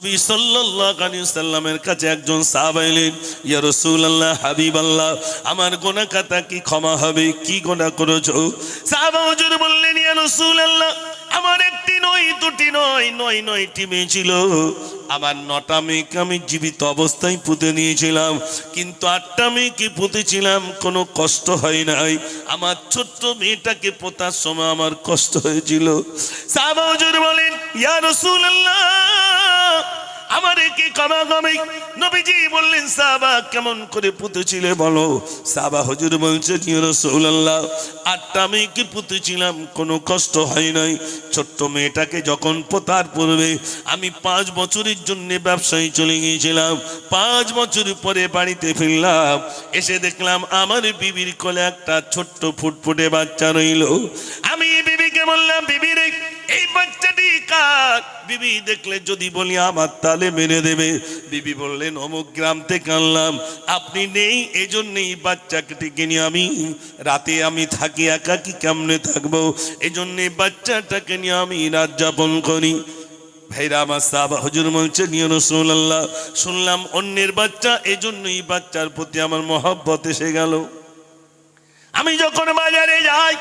নবী সাল্লাল্লাহু আলাইহি সাল্লামের কাছে একজন সাহাবা এলেন, ইয়া রাসূলুল্লাহ, হাবিবাল্লাহ, আমার গুনাহ খাতা কি ক্ষমা হবে? কি গুনাহ করেছো? সাহাবা হুজুর বললেন, ইয়া রাসূলুল্লাহ, আমার একটি নয়, দুটি নয়, নয়টি মেয়ে ছিল। আমার 9টা মেয়েকে আমি জীবিত অবস্থায় পুঁতে নিয়েছিলাম, কিন্তু 8টা মেয়েকে পুঁতেছিলাম, কোনো কষ্ট হয় নাই। আমার ছোট্ট মেয়েটাকে পোতার সময় আমার কষ্ট হয়েছিল। সাহাবা হুজুর বলেন, ইয়া রাসূলুল্লাহ, আমার কি ক্ষমা হবে? নবীজি বললেন, সাহাবা কেমন করে পুঁতেছিলে বলো? সাহাবা হুজুর বলছেন, ইয়া রাসূলুল্লাহ, 8টা মেয়েকে পুঁতেছিলাম, কোনো কষ্ট হয় নাই। ছোট্ট মেয়েটাকে যখন পোতার পূর্বে আমি 5 বছরের জন্য ব্যবসায় চলে গিয়েছিলাম। 5 বছর পরে বাড়িতে ফিরলাম, এসে দেখলাম আমার বিবির কোলে একটা ছোট্ট ফুটফুটে বাচ্চা রইল। আমি বিবিকে বললাম, বিবি রে, এই বাচ্চাটি কার? বিবি দেখলে যদি বলি আমার তালে মেরে দেবে। বিবি বললেন, অমুক গ্রাম থেকে আনলাম, আপনি নেই, এই জন্যই বাচ্চাটিকে নিয়ে আমি রাতে আমি থাকি, একাকি কেমনে থাকবো, এই জন্য বাচ্চাটাকে নিয়ে আমি রাত যাপন করি। ভাইরা আমার, সাহাবা হুজুর বলছেন, ইয়া রাসূলুল্লাহ, শুনলাম অন্যের বাচ্চা, এই জন্যই বাচ্চার প্রতি আমার মহব্বত এসে গেল। আমি যখন বাজারে যাই,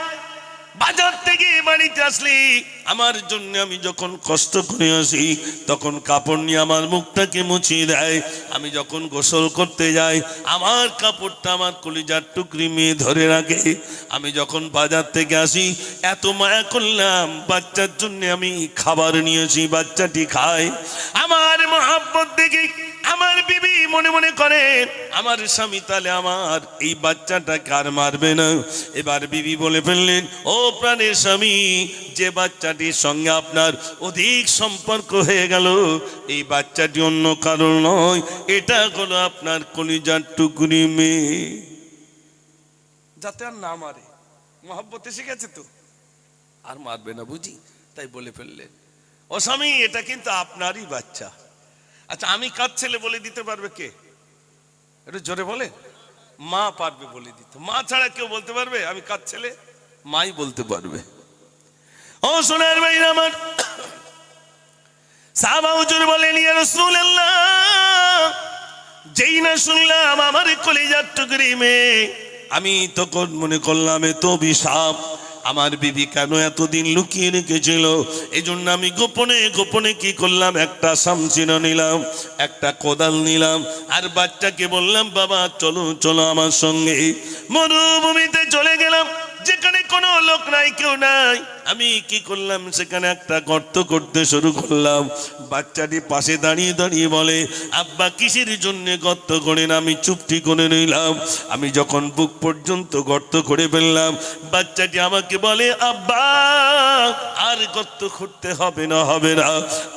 বাজার থেকে বাড়িতে আসলি আমার জন্য আমি যখন কষ্ট করে আসি, তখন কাপড় নিয়ে আমার মুখটাকে মুছিয়ে দেয়। আমি যখন গোসল করতে যাই, আমার কাপড়টা আমার কলিজার টুকরি মেয়ে ধরে রাখে। আমি যখন বাজার থেকে আসি, এত মায়া করলাম, বাচ্চার জন্য আমি খাবার নিয়েছি, বাচ্চাটি খায়। আমার মহব্বত দেখে আমার বিবি মনে মনে করে, আমার স্বামী তাহলে আমার এই বাচ্চাটাকে আর মারবে না। এবার বিবি বলে ফেললেন, ও প্রাণের স্বামী, যে বাচ্চাটির সঙ্গে আপনার অধিক সম্পর্ক হয়ে গেল, এই বাচ্চাটি অন্য কারণ নয়, এটা হলো আপনার কলিজার টুকরি মেয়ে। যাতে আর না মারে, মহব্বতে শিখেছে তো, আর মারবে না বুঝি, তাই বলে ফেললেন, ও স্বামী, এটা কিন্তু আপনারই বাচ্চা। আচ্ছা, আমি কার ছেলে বলে দিতে পারবে কে? একটু জোরে বলে। মা পারবে বলে দিতে, মা ছাড়া কেউ বলতে পারবে আমি কার ছেলে? মাই বলতে পারবে। ও সোনার ভাইরা আমার, সাহাবা হুজুর বলেন, ইয়া রাসূলুল্লাহ, যেই না শুনলাম আমার কলিজার টুকরি মেয়ে, আমি তখন মনে করলাম এ তো অভিশাপ। আমার বিবি কেন এতদিন লুকিয়ে রেখেছিল? এই জন্য আমি গোপনে গোপনে কি করলাম, একটা শামচিনা নিলাম, একটা কোদাল নিলাম, আর বাচ্চাকে বললাম, বাবা চলো চলো আমার সঙ্গে। মরুভূমিতে চলে গেলাম, যেখানে কোনো লোক নাই, কেউ নাই। আমি কি করলাম, সেখানে একটা গর্ত করতে শুরু করলাম। বাচ্চাটি পাশে দাঁড়িয়ে দাঁড়িয়ে বলে, আব্বা কিসের জন্য গর্ত করেন? আমি চুপটি করে নিলাম। আমি যখন বুক পর্যন্ত গর্ত করে ফেললাম, বাচ্চাটি আমাকে বলে, আব্বা আর গর্ত করতে হবে না, হবে না,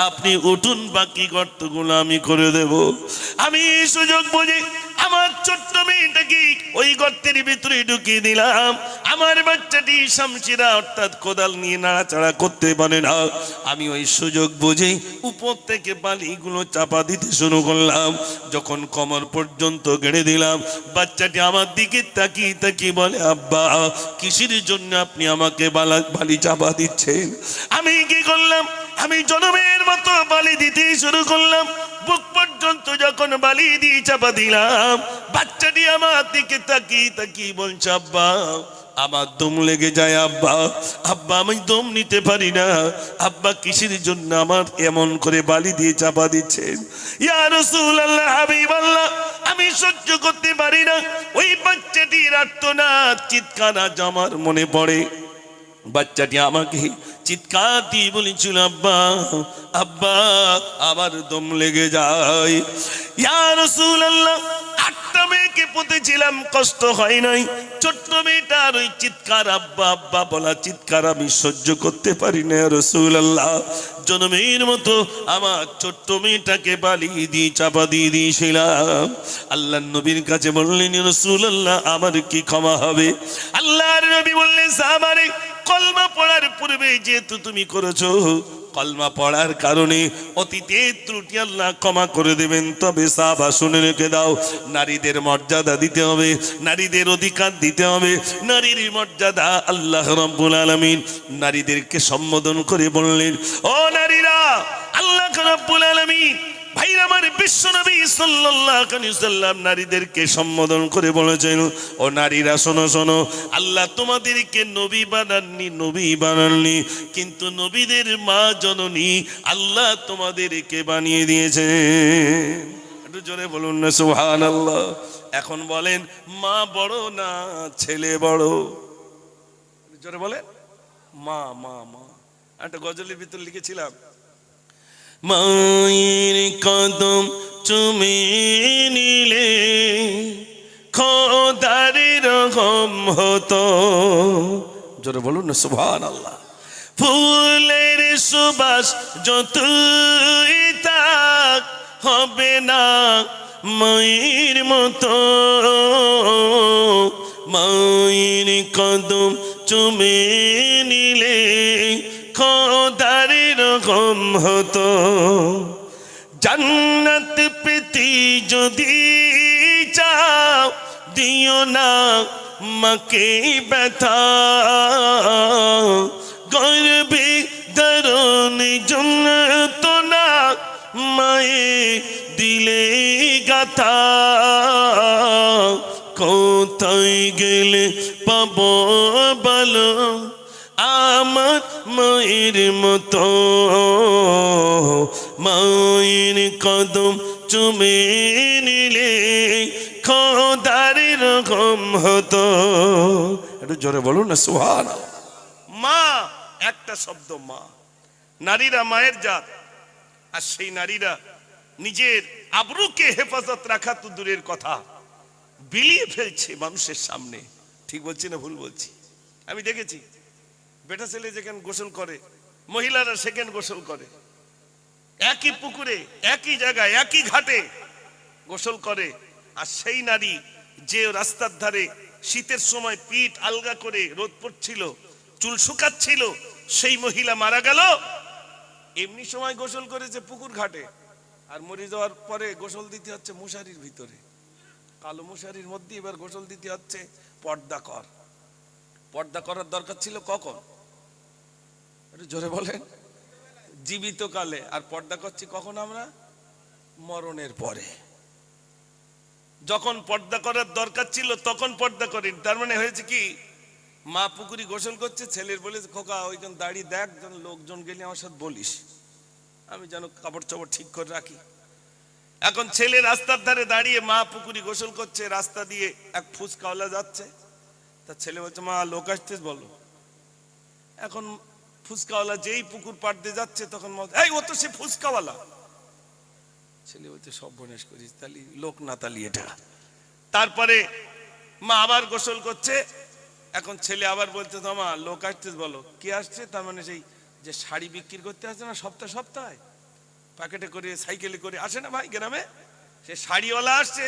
আপনি উঠুন, বাকি গর্তগুলো আমি করে দেব। আমি এই সুযোগ বুঝে আমার ছোট্ট মেয়েটাকে ওই গর্তের ভিতরে ঢুকিয়ে দিলাম। আমার বাচ্চাটি শামচিরা অর্থাৎ কোদাল নিয়ে নাড়াচাড়া করতে পারে না। আমি ওই সুযোগ বুঝে উপর থেকে বালিগুলো চাপা দিতে শুরু করলাম। যখন কোমর পর্যন্ত গেড়ে দিলাম, বাচ্চাটি আমার দিকে তাকিয়ে তাকিয়ে বলে, আব্বা কিসের জন্য আপনি আমাকে বালি চাপা দিচ্ছেন? আমি কি করলাম, আমি জনমের মতো বালি দিতে শুরু করলাম। বুক পর্যন্ত যখন বালি দিয়ে চাপা দিলাম, বাচ্চাটি আমার দিকে তাকিয়ে তাকিয়ে বলছে, আব্বা আমার দম লেগে যায়, আব্বা আব্বা আমি দম নিতে পারি না, আব্বা কিসের জন্য আমার এমন করে বালি দিয়ে চাপা দিচ্ছেন? ইয়া রাসূলুল্লাহ, হাবিবাল্লাহ, আমি সহ্য করতে পারি না। ওই বাচ্চাটির আর্তনাদ, চিৎকার আজ আমার মনে পড়ে। বাচ্চাটি আমাকে চিৎকার দিয়ে বলেছিল, আব্বা আব্বা আমার দম লেগে যায়। ইয়া রাসূলুল্লাহ, 8টা মেয়েকে পুঁতেছিলাম, কষ্ট হয় নাই। ছোট্ট মেয়েটার ওই চিৎকার, আব্বা আব্বা বলা চিৎকার আমি সহ্য করতে পারি না। ইয়া রাসূলুল্লাহ, জনমের মতো আমার ছোট্ট মেয়েটাকে বালি দিয়ে চাপা দিয়ে দিয়েছিলাম। আল্লাহর নবীর কাছে বললেন, ইয়া রাসূলুল্লাহ, আমার কি ক্ষমা হবে? আল্লাহর নবী বললেন, সাহাবারে, কলমা পড়ার পূর্বে যেহেতু তুমি করেছো, কলমা পড়ার কারণে অতীতের ত্রুটি আল্লাহ ক্ষমা করে দেবেন। তবে সাহাবা শুনে রেখে দাও, নারীদের মর্যাদা দিতে হবে, নারীদের অধিকার দিতে হবে। নারীর মর্যাদা আল্লাহ রাব্বুল আলামিন নারীদেরকে সম্বোধন করে বললেন, ও নারীরা, আল্লাহ রাব্বুল আলামিন ভাইরা আমার, বিশ্বনবী সাল্লাল্লাহু আলাইহি ওয়াসাল্লাম নারীদেরকে সম্বোধন করে বলেছেন, ও নারীরা শোনো শোনো, আল্লাহ তোমাদেরকে নবী বানাননি, কিন্তু নবীদের মা জননী আল্লাহ তোমাদেরকে বানিয়ে দিয়েছে। একটু জোরে বলুন না সুবহানাল্লাহ। এখন বলেন, মা বড় না ছেলে বড়? জোরে বলেন। মা মা মা। একটা গজলের ভিতর লিখেছিলাম, মায়ের কদম চুমে নিলে খোদার রহম হতো। জোরে বলুন না সুবহানাল্লাহ। ফুলের সুবাস যতই থাক হবে না মায়ের মতো। মায়ের কদম চুমে নিলে খোদার রহম হতো। জান্নাত পেতে যদি চাও দিও না মাকে ব্যথা। গর্বে ধারণে জন্নত না মায়ে দিলে গাথা। কোথায় গেলে পাবো বলো আমার মায়ের মতো। মায়ের কদম চুমে নিলে খোদার রকম হতো। একটু জোরে বলুন না সুবহানাল্লাহ। মা একটা শব্দ, মা। নারীরা মায়ের জাত, আর সেই নারীরা নিজের আবরুকে হেফাজত রাখা তো দূরের কথা, বিলিয়ে ফেলছে মানুষের সামনে। ঠিক বলছি না ভুল বলছি? আমি দেখেছি বেটা ছেলে যেখানে গোসল করে, মহিলারা সেখানে গোসল করে, একই পুকুরে একই জায়গায় একই ঘাটে গোসল করে। আর সেই নারী যে রাস্তার ধারে শীতের সময় পিঠ আলগা করে রোদ পড়ছিল, চুল শুকাচ্ছিল, সেই মহিলা মারা গেল। এমনি সময় গোসল করেছে পুকুর ঘাটে, আর মরে যাওয়ার পরে গোসল দিতে হচ্ছে মশারির ভিতরে, কালো মশারির মধ্যে। এবার গোসল দিতে হচ্ছে পর্দা কর। পর্দা করার দরকার ছিল কখন? একটু জোরে বলেন। জীবিত কালে। আর পর্দা করছি কখন? আমরা মরণের পরে। যখন পর্দা করার দরকার ছিল তখন পর্দা করেন। তার মানে হয়েছে কি, মা পুকুরি গোসল করছে, ছেলের বলেছে খোকা ওইখান দাঁড়িয়ে দেখ, যেন লোকজন গেলে আমার সাথে বলিস, আমি যেন কাপড় চাপড় ঠিক করে রাখি। এখন ছেলে রাস্তার ধারে দাঁড়িয়ে, মা পুকুরি গোসল করছে, রাস্তা দিয়ে এক ফুচকাওয়ালা যাচ্ছে। তার ছেলে বলছে মা লোক আসতে বলো। এখন ফুচকাওয়ালা যেই পুকুর পাড় দিয়ে যাচ্ছে তখন এই ও তো সে ফুচকাওয়ালা। ছেলে বলছে সব বনেশ করিস, তালি লোক না তালি এটা। তারপরে মা আবার গোসল করছে। এখন ছেলে আবার বলতে মা লোক আসতে বলো। কে আসছে? তার মানে সেই যে শাড়ি বিক্রি করতে আসছে না সপ্তাহে সপ্তাহে, প্যাকেটে করে সাইকেলে করে আসে না ভাই গ্রামে, সে শাড়িওয়ালা আসছে।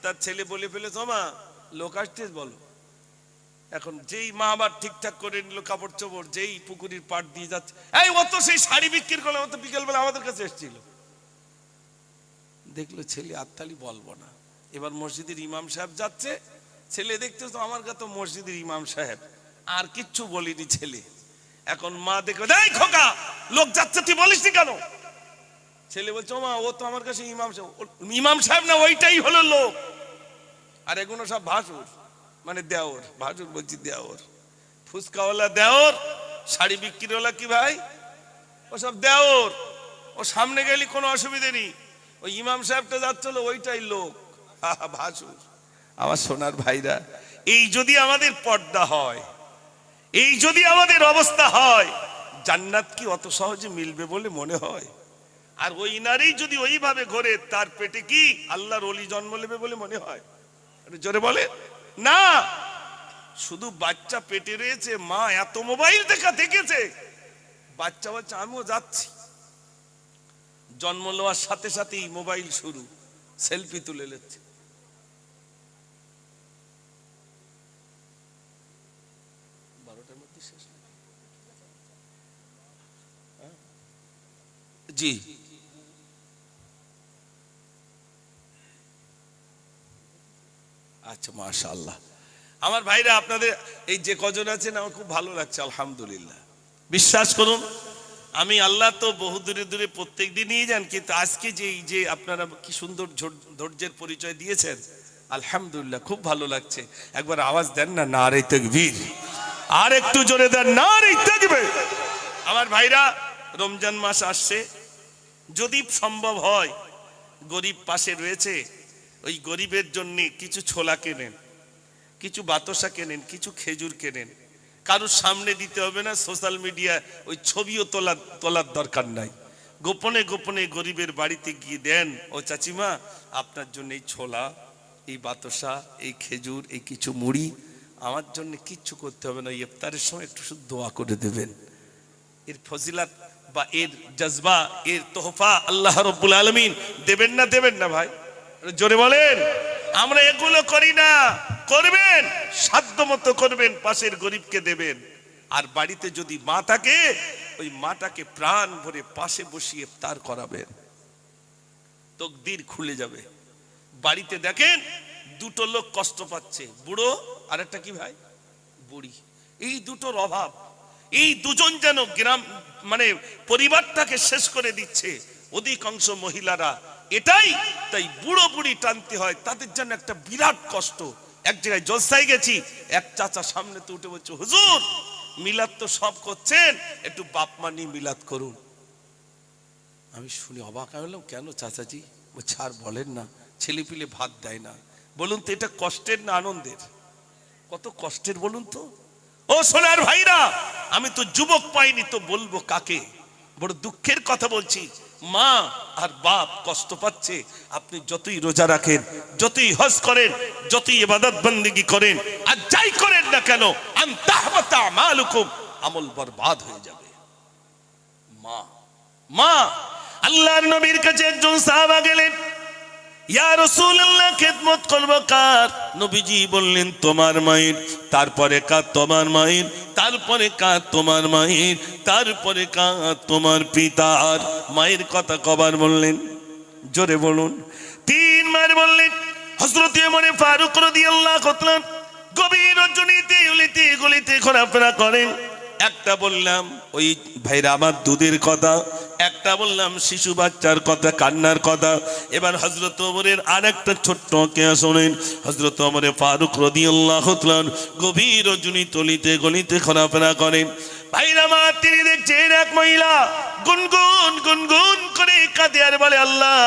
তার ছেলে বলে ফেলেছে মা লোক আসতে বলো। এখন যেই মা আবার ঠিকঠাক করে নিল কাপড় চোপড়, যেই পুকুরির পাড় দিয়ে যাচ্ছে, এই ও তো সেই শাড়ি বিক্রি করলো, ও তো বিকেলবেলা আমাদের কাছে এসেছিল। দেখলো ছেলে আত্মালি বলবো না। এবার মসজিদের ইমাম সাহেব যাচ্ছে, ছেলে দেখতে তো আমার কাছে তো মসজিদের ইমাম সাহেব, আর কিচ্ছু বলিনি ছেলে। এখন মা দেখবে এই খোকা লোক যাচ্ছে তুই বলিসনি কেন? ছেলে বলছে মা ও তো আমার কাছে ইমাম সাহেব। ইমাম সাহেব না, ওইটাই হলো লোক। আর এগুলো সব ভাসুর, মানে দেওর। ভাসুর বলছি দেওর। ফুচকাওয়ালা দেওর, শাড়ি বিক্রিওয়ালা কি ভাই, ও সব দেওর। ও সামনে গেলে কোনো অসুবিধে নেই, ওই ইমাম সাহেবটা যাচ্ছিল ওইটাই লোক, ভাসুর। আমার সোনার ভাইরা, এই যদি আমাদের পর্দা হয়, এই যদি আমাদের অবস্থা হয়, জান্নাত কি অত সহজে মিলবে বলে মনে হয়? আর ওই নারী যদি ওইভাবে ঘোরে, তার পেটে কি আল্লাহর ওলি জন্ম নেবে বলে মনে হয়? জোরে বলে না। শুধু বাচ্চা পেটে রয়েছে, মা এত মোবাইল দেখেছে, বাচ্চা বলছে আমিও যাচ্ছি। জন্ম নেওয়ার সাথে সাথেই মোবাইল শুরু, সেলফি তুলে নিচ্ছে। জি আচ্ছা মাশাআল্লাহ। আমার ভাইরা আপনাদের এই যে কজন আছেন আমার খুব ভালো লাগছে আলহামদুলিল্লাহ। বিশ্বাস করুন আমি আল্লাহ তো বহু দূরে দূরে প্রত্যেক দিনই যান, কিন্তু আজকে যে আপনারা কি সুন্দর ধৈর্যের পরিচয় দিয়েছেন, আলহামদুলিল্লাহ খুব ভালো লাগছে। একবার আওয়াজ দেন না, নারে তাকবীর, আর একটু জোরে দেন, নারে তাকবীর। আমার ভাইরা, রমজান মাস আসছে, যদি সম্ভব হয় গরিব পাশে রয়েছে, ওই গরিবের জন্য কিছু ছোলা কেনেন, কিছু বাতাসা কেনেন, কিছু খেজুর কেনেন। কারোর সামনে দিতে হবে না, সোশ্যাল মিডিয়া ওই ছবিও তোলার দরকার নাই। গোপনে গোপনে গরিবের বাড়িতে গিয়ে দেন, ও চাচিমা আপনার জন্য এই ছোলা, এই বাতাসা, এই খেজুর, এই কিছু মুড়ি, আমার জন্য কিচ্ছু করতে হবে না, ইফতারের সময় একটু শুধু দোয়া করে দেবেন। এর ফজিলাত বা এর জজবা, এর তোহফা আল্লাহ রাব্বুল আলামিন দেবেন না, দেবেন না ভাই? জোরে বলেন। আমরা এগুলো করি না, করবেন, সাধ্য মতো করবেন, পাশের গরিবকে দেবেন। আর বাড়িতে যদি মা থাকে, ওই মাটাকে প্রাণ ভরে পাশে বসিয়ে ইফতার করাবেন, তকদির খুলে যাবে। বাড়িতে দেখেন দুটো লোক কষ্ট পাচ্ছে, বুড়ো আর একটা কি ভাই, বুড়ি, এই দুটোর অভাব, এই দুজন যেন গ্রাম মানে পরিবারটাকে শেষ করে দিচ্ছে অধিকাংশ মহিলারা। এটাই তাই বুড়ো বুড়ি টানতে হয়, তাদের জন্য একটা বিরাট কষ্ট। এক জায়গায় জলসায় গেছি, এক চাচা সামনে তো উঠে বলছে, হুজুর মিলাদ তো সব করছেন, একটু বাপ মা নিয়ে মিলাদ করুন। আমি শুনে অবাক হলাম, কেন চাচাজি? ও ছাড়, বলেন না, ছেলে পিলে ভাত দেয় না। বলুন তো এটা কষ্টের না আনন্দের? কত কষ্টের বলুন তো। ও সোনার ভাইরা, আমি তো যুবক পাইনি তো বলবো কাকে? বড় দুঃখের কথা বলছি, মা আর বাপ কষ্ট পাচ্ছে। আপনি যতই রোজা রাখেন, যতই হজ করেন, যতই ইবাদত বন্দেগী করেন, আর যাই করেন না কেন, আনতাহবাতা আমালুকুম, আমল বরবাদ হয়ে যাবে। মা আল্লাহর নবীর কাছে একজন সাহাবা গেলেন, ইয়া রাসূলুল্লাহ খেদমত করব কার? নবীজি বললেন তোমার মায়ের, তারপরে কার? তোমার মায়ের, তারপরে কার? তোমার মায়ের, তারপরে কার? তোমার পিতার। মায়ের কথা কবার বললেন? জোরে বলুন। 3 বার বললেন। হযরত ওমর ফারুক রাদিয়াল্লাহু তাআলা গভীর রজনীতে গলিতে ঘোরাফেরা করেন। একটা বললাম ওই ভাইরা আমার দুধের কথা, একটা বললাম শিশু বাচ্চার কথা, কান্নার কথা। এবার হযরত ওমরের আরেকটা ছোট্ট কেয়া শোনেন। হযরত ওমর ফারুক রাদিয়াল্লাহু তাআলা গভীর রজনীতে গলিতে ঘোরাফেরা করেন। ভাইরা আমার, তিনি দেখছেন এক মহিলা গুনগুন করে কাঁদে আর বলে, আল্লাহ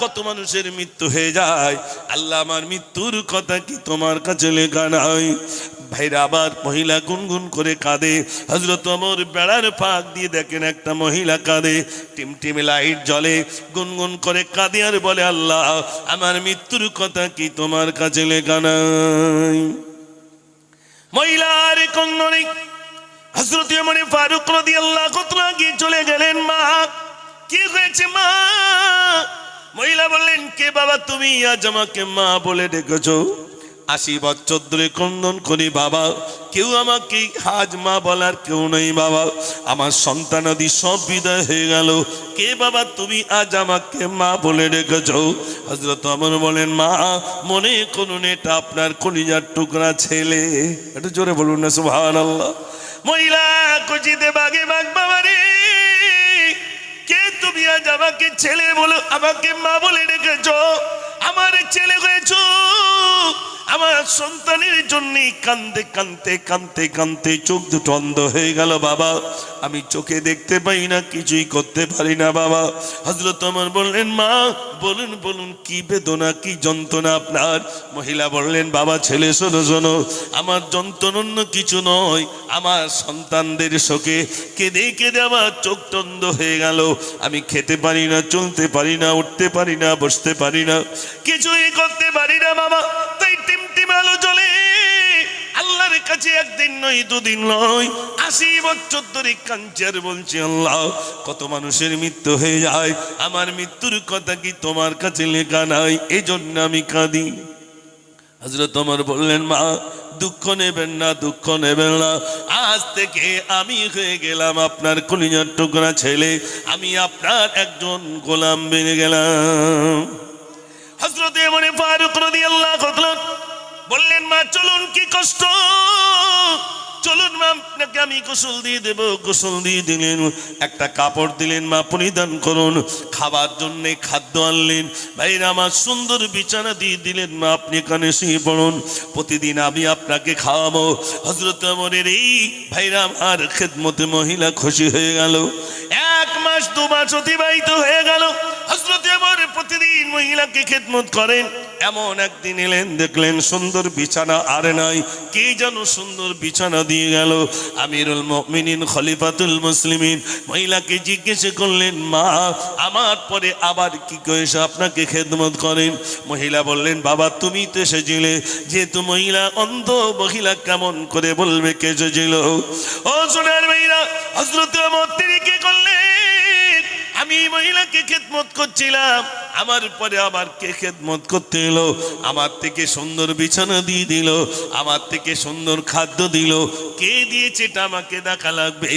কত মানুষের মৃত্যু হয়ে যায়, আল্লাহ আমার মৃত্যুর কথা কি তোমার কাছে লেখা নাই? ভাইরা আবার মহিলা গুনগুন করে কাঁদে। হযরত ওমর বেড়ার ফাঁক দিয়ে দেখেন একটা মহিলা কাঁদে, টিমটিমে লাইট জ্বলে, গুনগুন করে কাঁদে আর বলে, আল্লাহ আমার মৃত্যুর কথা কি তোমার কাছে লেখা নাই? মহিলার কন্যা হযরত ওমর ফারুক রাদিয়াল্লাহু তাআলা গিয়ে চলে গেলেন। মা, কি হয়েছে মা? মহিলা বললেন, কে বাবা তুমি আজ আমাকে মা বলে ডেকেছো? 80 বছর ধরে ক্রন্দন করি বাবা, কেউ আমাকে আজ মা বলার কেউ নেই বাবা, আমার সন্তানাদি সব বিদায় হয়ে গেল, কে বাবা তুমি আজ আমাকে মা বলে ডেকেছো? হযরত ওমর বলেন, মা মনে করুন এটা আপনার কলিজার টুকরা ছেলে। একটু জোরে বলুন না সুবহানাল্লাহ। মহিলা খুশিতে বাগে বাগ, বাবা রে কে তুমি আজ আমাকে ছেলে বলো, আমাকে মা বলে ডেকেছো? আমার ছেলে হয়েছো, আমার সন্তানের জন্য কাঁদতে কাঁদতে কাঁদতে কাঁদতে চোখ দুটো অন্ধ হয়ে গেল বাবা, আমি চোখে দেখতে পাই না, কিছুই করতে পারি না বাবা। হযরত ওমর বললেন, মা বলুন বলুন কি বেদনা, কি যন্ত্রণা আপনার? মহিলা বললেন, বাবা ছেলে শোনো শোনো, আমার যন্ত্রণা অন্য কিছু নয়, আমার সন্তানদের শোকে কেঁদে কেঁদে আমার চোখ অন্ধ হয়ে গেল, আমি খেতে পারি না, চলতে পারি না, উঠতে পারি না, বসতে পারি না, কিছুই করতে পারি না বাবা। তাই টিমটিম আলো জ্বলে আল্লাহর কাছে একদিন নয়, দুদিন নয়, 80 বছর ধরে কাঁদছে আর বলছে, আল্লাহ কত মানুষের মৃত্যু হয়ে যায়, আমার মৃত্যুর কথা কি তোমার কাছে লেখা নাই? এই জন্য আমি কাঁদি। হযরত ওমর বললেন, মা দুঃখ নেবেন না, দুঃখ নেবেন না, আজ থেকে আমি হয়ে গেলাম আপনার কলিজার টুকরা ছেলে, আমি আপনার একজন গোলাম বেনে গেলাম। হযরত ওমর ফারুক রাদিয়াল্লাহু তাআলা বললেন, মা চলুন, কি কষ্ট, চলুন মা আপনাকে আমি গোসল দিয়ে দেব। গোসল দিয়ে দিলেন, একটা কাপড় দিলেন, মা পরিধান করুন। খাবার জন্য খাদ্য আনলেন। ভাইরা আমার সুন্দর বিছানা দিয়ে দিলেন, মা আপনি এখানে শুয়ে পড়ুন, প্রতিদিন আমি আপনাকে খাওয়াবো। হযরত ওমরের এই ভাইরা আমার খেদমতে মহিলা খুশি হয়ে গেল। 1 মাস 2 মাস অতিবাহিত হয়ে গেল। হযরত ওমর প্রতিদিন মহিলাকে খেদমত করেন। এমন একদিন এলেন, দেখলেন সুন্দর বিছানা আর নাই, কে যেন সুন্দর বিছানা দিয়ে গেল। আমিরুল মুমিনিন খলিফাতুল মুসলিমিন মহিলাকে জিজ্ঞেস করলেন, মা আমার পরে আবার কি করে আপনাকে খেদমত করেন? মহিলা বললেন, বাবা তুমি তো এসেছিলে, যেহেতু মহিলা অন্ধ, মহিলা কেমন করে বলবে কে এসেছিল? ও সোনার মেয়েরা, হযরত ওমর তিনি কি করলেন? আমি মহিলাকে খেদমত করছিলাম, আমার পরে আবার কে খেদমত করতে এলো? আমার থেকে সুন্দর বিছানা দিয়ে দিল, আমার থেকে সুন্দর খাদ্য দিল, কে দিয়েছে এটা আমাকে দেখা লাগবে।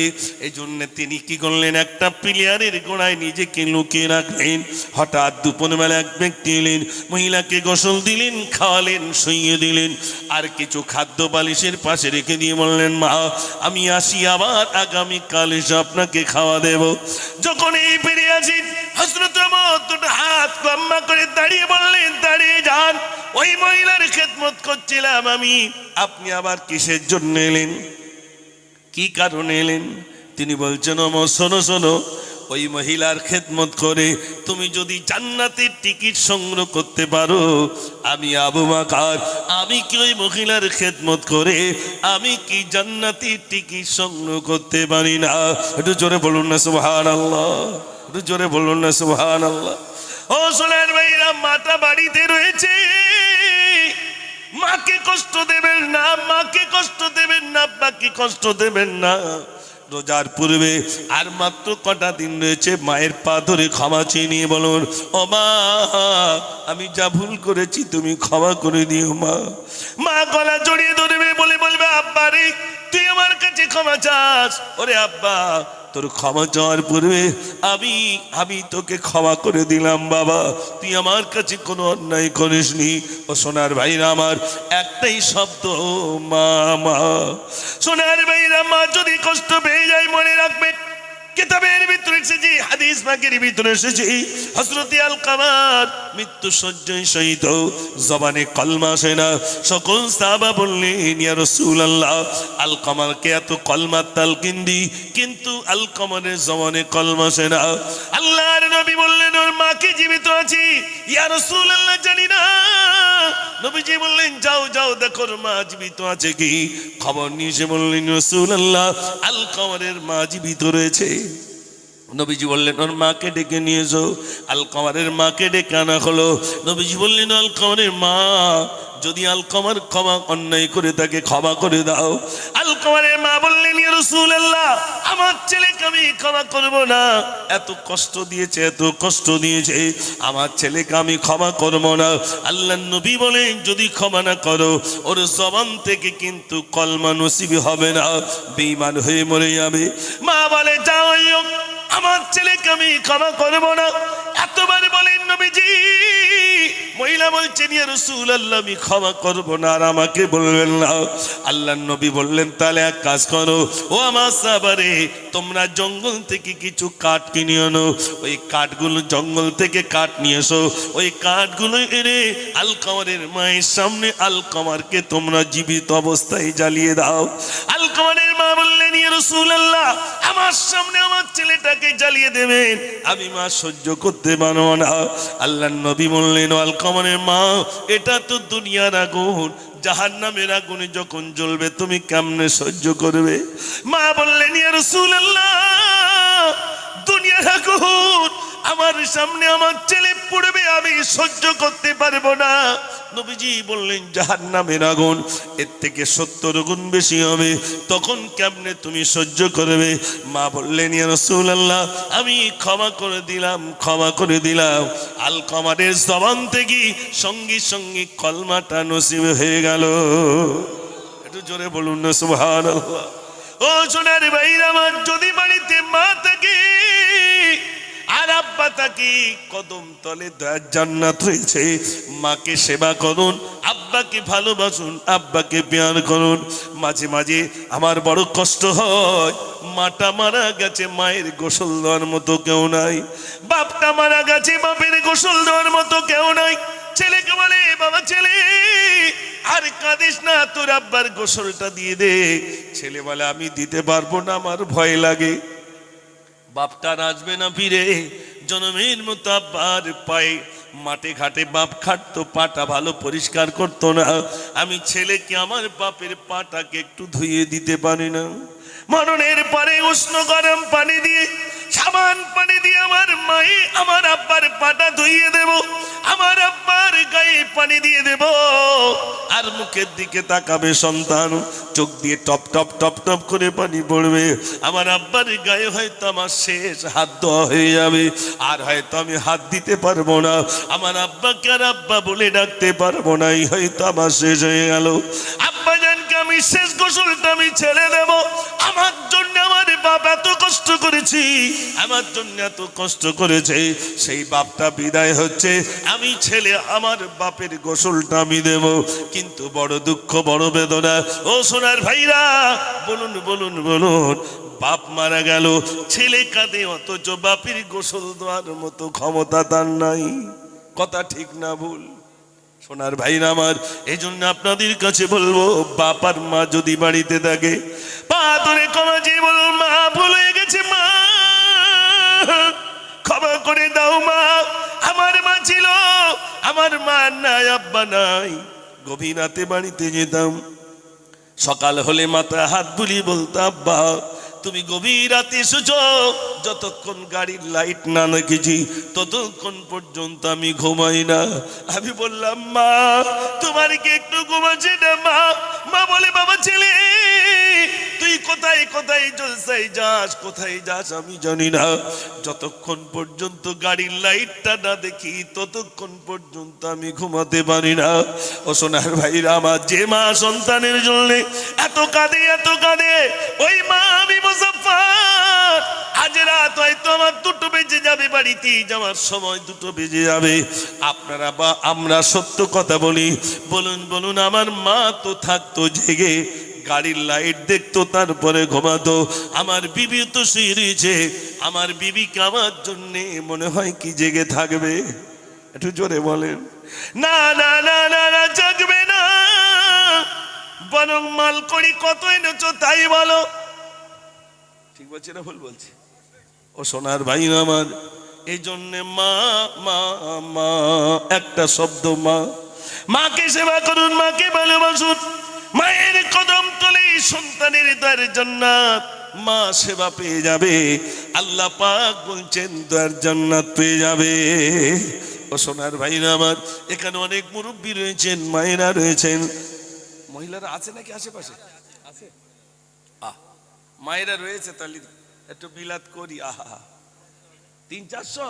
এই জন্য তিনি কি করলেন? একটা পিলিয়ারের গোড়ায় নিজেকে লুকিয়ে রাখলেন। হঠাৎ দুপুরবেলা এক ব্যক্তি এলেন, মহিলাকে গোসল দিলেন, খাওয়ালেন, শুইয়ে দিলেন, আর কিছু খাদ্য বালিশের পাশে রেখে দিয়ে বললেন, মা আমি আসি, আবার আগামীকাল এসে আপনাকে খাওয়া দেব। যখন এই বেরিয়ে আসেন, হযরত ওমর দুটো হাত লম্বা করে দাঁড়িয়ে বললেন, দাঁড়িয়ে যান, ওই মহিলার খেদমত করছিলাম আমি, আপনি আবার কিসের জন্য এলেন? কি কারণে এলেন? তিনি বলছেন, ওমর শোনো শোনো, ওই মহিলার খেদমত করে তুমি যদি জান্নাতের টিকিট সংগ্রহ করতে পারো, আমি আবু বকর, আমি কি ওই মহিলার খেদমত করে আমি কি জান্নাতের টিকিট সংগ্রহ করতে পারি না? একটু জোরে বলুন না সুবহানাল্লাহ, একটু জোরে বলুন না সুবহানাল্লাহ। ও সোনার ভাইরা, মাটা বাড়িতে রয়েছে, মাকে কষ্ট দেবেন না, মাকে কষ্ট দেবেন না, আব্বাকে কষ্ট দেবেন না। রোজার পূর্বে আর মাত্র কটা দিন রয়েছে, মায়ের পা ধরে ক্ষমা চেয়ে নিয়ে বলুন, ও মা আমি যা ভুল করেছি তুমি ক্ষমা করে দিও মা। মা গলা জড়িয়ে ধরবে, বলে বলবে, আব্বা রে তুই আমার কাছে ক্ষমা চাস। ওরে আব্বা, তোর ক্ষমা চাওয়ার পূর্বে আমি তোকে ক্ষমা করে দিলাম বাবা, তুই আমার কাছে কোনো অন্যায় করিসনি। ও সোনার ভাইরা আমার, একটাই শব্দ, মা মা। সোনার ভাইরা, মা যদি কষ্ট পেয়ে যায় মনে রাখবেন, কিতাবের ভিতরে এসেছে, হাদিস পাকের ভিতরে এসেছে, হযরত আলকামার মৃত্যু শয্যায় শহীদ, জবানে কলমা আসে না। সকল সাহাবা বললেন, ইয়া রাসূলুল্লাহ, আলকামারকে এত কলমার তালকিন দি, কিন্তু আলকামারের জবানে কলমা আসে না। আল্লাহর নবী বললেন, ওর মা কি জীবিত আছে? ইয়া রাসূলুল্লাহ জানি না। নবীজি বললেন, যাও যাও দেখো ওর মা জীবিত আছে কি। খবর নিয়ে এসে বললেন, রাসূলুল্লাহ আলকামারের মা জীবিত রয়েছে। নবীজি বললেন, ওর মাকে ডেকে নিয়ে যাও। আলকামারের মাকে ডেকে আনা হলো। নবীজি বললেন, আলকামারের মা, যদি আলকামার ক্ষমা অন্যায় করে তাকে ক্ষমা করে দাও। আলকামারের মা বললেন, ইয়া রাসূলুল্লাহ আমার ছেলেকে আমি ক্ষমা করব না, এত কষ্ট দিয়েছে, এত কষ্ট দিয়েছে, আমার ছেলেকে আমি ক্ষমা করব না। আল্লাহর নবী বলেন, যদি ক্ষমা না করো ওর জবান থেকে কিন্তু কলমা নসিব হবে না, বেঈমান হয়ে মরে যাবে। মা বলে, যাও আমার ছেলেকে আমি ক্ষমা করব না। এতবার বলেন নবীজি। মহিলা বলছেন, ইয়া রাসূলুল্লাহ আমি ক্ষমা করব না, আর আমাকে বলবেন না। আল্লাহর নবী বললেন, তাহলে এক কাজ করো, ও আমার সাহাবারে, তোমরা জঙ্গল থেকে কিছু কাঠ কিনে আনো, ওই কাঠগুলো জঙ্গল থেকে কাঠ নিয়ে এসো, ওই কাঠগুলো এনে আলকামারের মায়ের সামনে আলকামারকে তোমরা জীবিত অবস্থায় জ্বালিয়ে দাও। আলকামারের মা বললেন, ইয়া রাসূলুল্লাহ আমার সামনে আমার ছেলেটাকে জ্বালিয়ে দেবেন, আমি মা সহ্য করতে পারব না। আল্লাহর নবী বললেন, আলকামারের মা, এটা তো দুনিয়ার আগুন, জাহান্নামের আগুনে যখন জ্বলবে তুমি কেমনে সহ্য করবে? মা বললেন, ইয়া রাসূলুল্লাহ দুনিয়ার আগুন আমার সামনে আমার ছেলে পড়বে, আমি সহ্য করতে পারবো না। নবীজি বললেন, জাহান্নামের আগুন এর থেকে 70 গুণ বেশি হবে, তখন কেমনে তুমি সহ্য করবে? মা বললেন, ইয়া রাসূলুল্লাহ আমি ক্ষমা করে দিলাম, ক্ষমা করে দিলাম। আলকামারের জবান থেকে সঙ্গে সঙ্গে কলমাটা নসিব হয়ে গেল। একটু জোরে বলুন না সুবহানাল্লাহ। ও সোনার ভাইরা আমার, যদি বাড়িতে মা থাকে আর আব্বা তাকি কদম তলে দয়ার জান্নাত রয়েছে। মাকে সেবা করুন, আব্বাকে ভালোবাসুন, আব্বাকে প্যার করুন। মাঝে মাঝে আমার বড় কষ্ট হয়, মাটা মারা গেছে, মায়ের গোসল দেওয়ার মতো কেউ নাই। বাপটা মারা গেছে, বাপের গোসল দেওয়ার মতো কেউ নাই। ছেলেকে বলে, বাবা ছেলে আর কাঁদিস না, তোর আব্বার গোসলটা দিয়ে দে। ছেলে বলে, আমি দিতে পারবো না, আমার ভয় লাগে। বাপটা আসবে না ফিরে, জনমের মতো আব্বার পায়ে মাঠে ঘাটে বাপ খাটতো, পাটা ভালো পরিষ্কার করতো না। আমি ছেলেকে আমার বাপের পাটাকে একটু ধুইয়ে দিতে পারি না। মরণের পরে উষ্ণ গরম পানি দিয়ে, সাবান পানি দিয়ে আমার মায়ে আমার আব্বার পাটা ধুইয়ে দেব, আমার আব্বার গায়ে পানি দিয়ে দেব। আর মুখের দিকে তাকাবে সন্তান, চোখ দিয়ে টপ টপ টপ টপ করে পানি পড়বে। আমার আব্বার গায়ে হয়তো আমার শেষ হাত দেওয়া হয়ে যাবে, আর হয়তো আমি হাত দিতে পারবো না, আমার আব্বাকে আর আব্বা বলে ডাকতে পারবো না, এই হয়তো আমার শেষ হয়ে গেল। আব্বা জানকে আমি শেষ গোসলটা আমি ছেড়ে দেব। আমার জন্য আমার বাপ এত কষ্ট করেছি, আমার জন্য এত কষ্ট করেছে, সেই বাপটা বিদায় হচ্ছে, আমি ছেলে আমার বাপের গোসলটা আমি দেব। কিন্তু বড় দুঃখ, বড় বেদনা। ও সোনার ভাইরা, বলুন বলুন বলুন, বাপ মারা গেল, ছেলে কাঁদে, অথচ বাপের গোসল দেওয়ার মতো ক্ষমতা তার নাই। কথা ঠিক না ভুল? সোনার ভাইরা আমার, এই জন্য আপনাদের কাছে বলবো, বাপ আর মা যদি বাড়িতে থাকে, পা ধরে ক্ষমা চেয়ে বলুন, মা ভুল হয়ে গেছে, মা ক্ষমা করে দাও মা। আমার মা ছিল, আমার মা নাই, আব্বা নাই। গভীর রাতে বাড়িতে যেতাম, সকাল হলে মাথায় হাত বুলিয়ে বলতো, আব্বা তুমি গভীর রাতে এসেছো, যতক্ষণ গাড়ির লাইট না দেখেছি ততক্ষণ পর্যন্ত আমি ঘুমাই না। আমি বললাম, মা তোমার কি একটু ঘুমাচ্ছে না মা? মা বলে, বাবা ছেলে তুই কোথায় কোথায় জলসায় যাস, কোথায় যাস আমি জানি না, যতক্ষণ পর্যন্ত গাড়ির লাইটটা না দেখি ততক্ষণ পর্যন্ত আমি ঘুমাতে পারি না। ও সোনার ভাইরা আমার, যে মা সন্তানের জন্য এত কাঁদে এত কাঁদে, ওই মা আমি মুসাফফর, আজ রাত হয়তো আমার 2টো বেজে যাবে, বাড়িতে যাওয়ার সময় 2টো বেজে যাবে। আপনারা বা আমরা সত্য কথা বলি, বলুন বলুন, আমার মা তো থাকতো জেগে, গাড়ির লাইট দেখতো, তারপরে ঘুমাতো। আমার বিবি তো শুয়ে রয়েছে, আমার বিবিকে আমার জন্য মনে হয় কি জেগে থাকবে? একটু জোরে বলেন। না না না না না, জাগবে না, বরং মাল করি কত এনেছো তাই বলো। ঠিক বলছি না ভুল বলছি? ও সোনার ভাই আমার, এই জন্যে মা মা মা, একটা শব্দ মা। মাকে সেবা করুন, মাকে ভালোবাসুন। মায়ের কদম তলে সন্তানের দয়ার জান্নাত, মা সেবা পেয়ে যাবে, আল্লাহ পাক বলছেন দয়ার জান্নাত পেয়ে যাবে। ও সোনার ভাইরা আমার, এখানে অনেক মুরব্বী রয়েছেন, মায়েরা রয়েছেন, মহিলারা আছে নাকি আশেপাশে? আছে, মায়েরা রয়েছে, তাহলে একটু বিলাত করি। আহা, 300-400,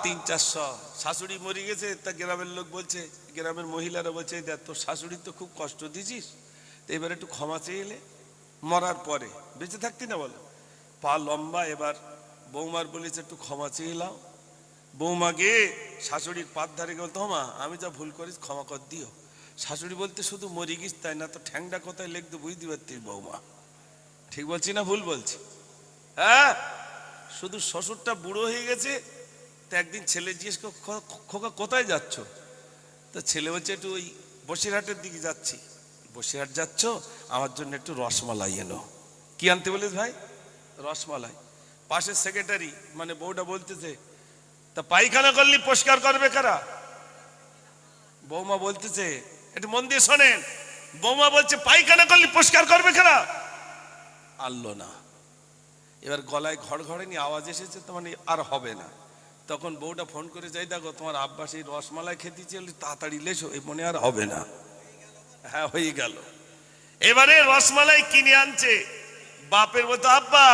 300-400। শাশুড়ি মরে গেছে, তা গ্রামের লোক বলছে, গ্রামের মহিলারা বলছে, দেখ তোর শাশুড়ি তো খুব কষ্ট দিছিস, তো এবার একটু ক্ষমা চেয়ে এলে, মরার পরে বেঁচে থাকতি না বলো, পা লম্বা। এবার বৌমার বলেছে একটু ক্ষমা চেয়ে এলাও। বৌমাকে শাশুড়ির পাত ধারে বলতো, মা আমি যা ভুল করিস ক্ষমা কর দিও। শাশুড়ি বলতে, শুধু মরে গিস তাই না, তো ঠ্যাংটা কোথায় লেখতে বুঝতে পারতিস বৌমা। ঠিক বলছি না ভুল বলছি? হ্যাঁ, শুধু শ্বশুরটা বুড়ো হয়ে গেছে। তো একদিন ছেলে জিজ্ঞেস, খোকা কোথায় যাচ্ছ? তো ছেলে বলছে, একটু ওই বসিরহাটের দিকে যাচ্ছি। বসিরহাট যাচ্ছ, আমার জন্য একটু রসমালাই এনো। কি আনতে বলিস ভাই? রসমালাই। পাশের সেক্রেটারি মানে বউটা বলতেছে, তা পায়খানা করলি পরিষ্কার করবে কারা? বৌমা বলতেছে, একটু মন দিয়ে শোনেন, বৌমা বলছে পায়খানা করলি পরিষ্কার করবে কারা? আনলো না। এবার গলায় ঘড়ঘড়ানি আওয়াজ এসেছে, তো মানে আর হবে না। তখন বউটা ফোন করে যাই, দেখো তোমার আব্বা সেই রসমালাই খেতে চেয়ে, তাড়াতাড়ি লেসো, এই মনে আর হবে না। হ্যাঁ, হয়ে গেল। এবারে রসমালাই কিনে আনছে, বাপের বলতো, আব্বা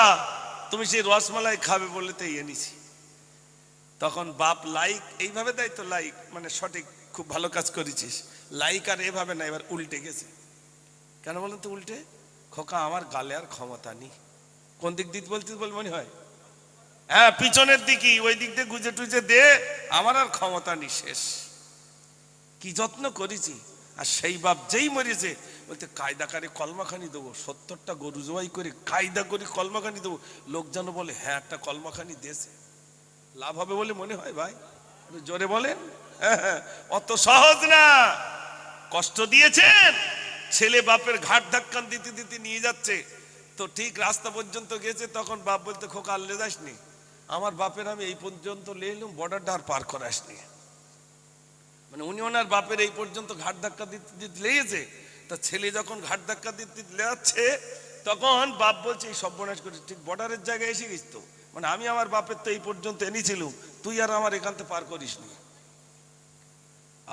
তুমি সেই রসমালাই খাবে বলে তো এনেছি। তখন বাপ লাইক এইভাবে দেয়, তো লাইক মানে সঠিক, খুব ভালো কাজ করেছিস, লাইক আর এভাবে না, এবার উল্টে গেছে। কেন বলেন তো উল্টে? খোকা আমার গালে আর ক্ষমতা নেই। কোন দিক দিতে বলতে বল মনে হয়? হ্যাঁ পিছনের দিকে, ওই দিক দিয়ে গুজে টুজে দে, আমার আর ক্ষমতা নেই, শেষ। কি যত্ন করেছি। আর সেই বাপ যেই মরেছে বলতে কায়দাকারে কলমাখানি দেবো, 70টা গরু জবাই করে কায়দা করে কলমাখানি দেবো, লোক যেন বলে হ্যাঁ একটা কলমাখানি দিয়েছে। লাভ হবে বলে মনে হয় ভাই? জোরে বলেন। অত সহজ না। কষ্ট দিয়েছেন, ছেলে বাপের ঘাট ধাক্কান দিতে দিতে নিয়ে যাচ্ছে, তো ঠিক রাস্তা পর্যন্ত গেছে, তখন বাপ বলতে খোকা আনলে যাসনি, আমার বাপের আমি এই পর্যন্ত লেলুম, বর্ডারটা আর পার করে আসনি। মানে উনি ওনার বাপের এই পর্যন্ত ঘাট ধাক্কা দিতে দিতে লেগেছে, তা ছেলে যখন ঘাট ধাক্কা দিতে যাচ্ছে, তখন বাপ বলছে এই সর্বনাশ করে ঠিক বর্ডারের জায়গায় এসে গেছ তো, মানে আমি আমার বাপের তো এই পর্যন্ত এনেছিলাম, তুই আর আমার এখান থেকে পার করিস নি।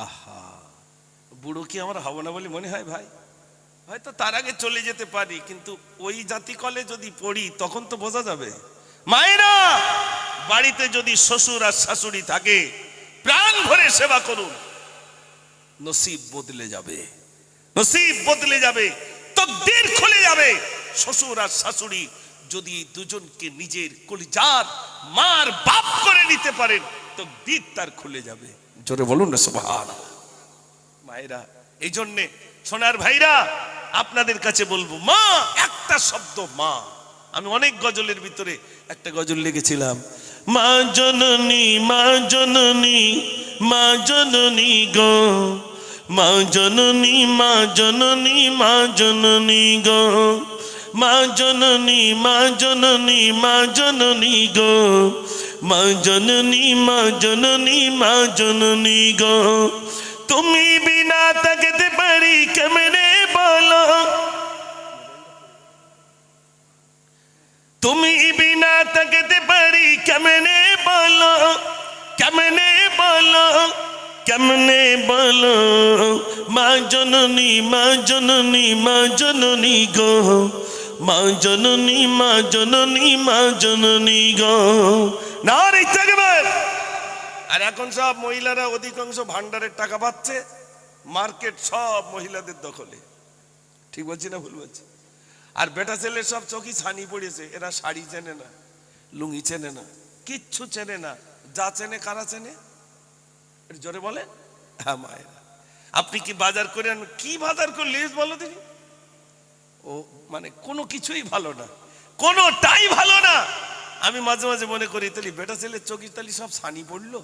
আহা, বুড়ো কি আমার হব না বলে মনে হয় ভাই? হয়তো তার আগে চলে যেতে পারি, কিন্তু ওই জাতি কলে যদি পড়ি তখন তো বোঝা যাবে। মায়েরা, বাড়িতে যদি শ্বশুর আর শাশুড়ি থাকে, প্রাণ ভরে সেবা করুন, নসিব বদলে যাবে, নসিব বদলে যাবে, তকদীর খুলে যাবে। শ্বশুর আর শাশুড়ি যদি দুজনকে নিজের কলিজার মার বাপ করে নিতে পারেন, তকদীর তার খুলে যাবে। জোরে বলুন না সুবহানাল্লাহ। মায়েরা, এই জন্যে সোনার ভাইরা আপনাদের কাছে বলবো, মা, একটা শব্দ মা। আমি অনেক গজলের ভিতরে একটা গজল লিখেছিলাম, মা জননী মা জননী মা জননী গো, মা জননী মা জননী মা জননী গো, মা জননী মা জননী মা জননী গো, মা জননী মা জননী মা জননী গো, তুমি বিনা থাকতে পারি কেমনে বলো, তুমি বিনা থাকতে পারি কেমনে বলো, কেমনে বলো, কেমনে বলো, মা জননী মা জননী মা জননী গো, মা জননী মা জননী মা জননী গো। নারী থাকবেন। আর এখন সব মহিলারা অধিকাংশ ভান্ডারের টাকা পাচ্ছে, মার্কেট সব মহিলাদের দখলে। ঠিক বলছি না ভুল বলছি? আর বেটা ছেলে সব চোখই ছানি পড়েছে, এরা শাড়ি চেনে না, লুঙ্গি চেনে না, কিচ্ছু চেনে না। যা চেনে কারা চেনে? জোরে বলে। হ্যাঁ মায়েরা, আপনি কি বাজার করে আনবেন? কি বাজার করলে বলো দেখি? ও মানে কোনো কিছুই ভালো না, কোনোটাই ভালো না। আমি মাঝে মাঝে মনে করি, তাহলে বেটা ছেলের চোখের তালি সব ছানি পড়লো।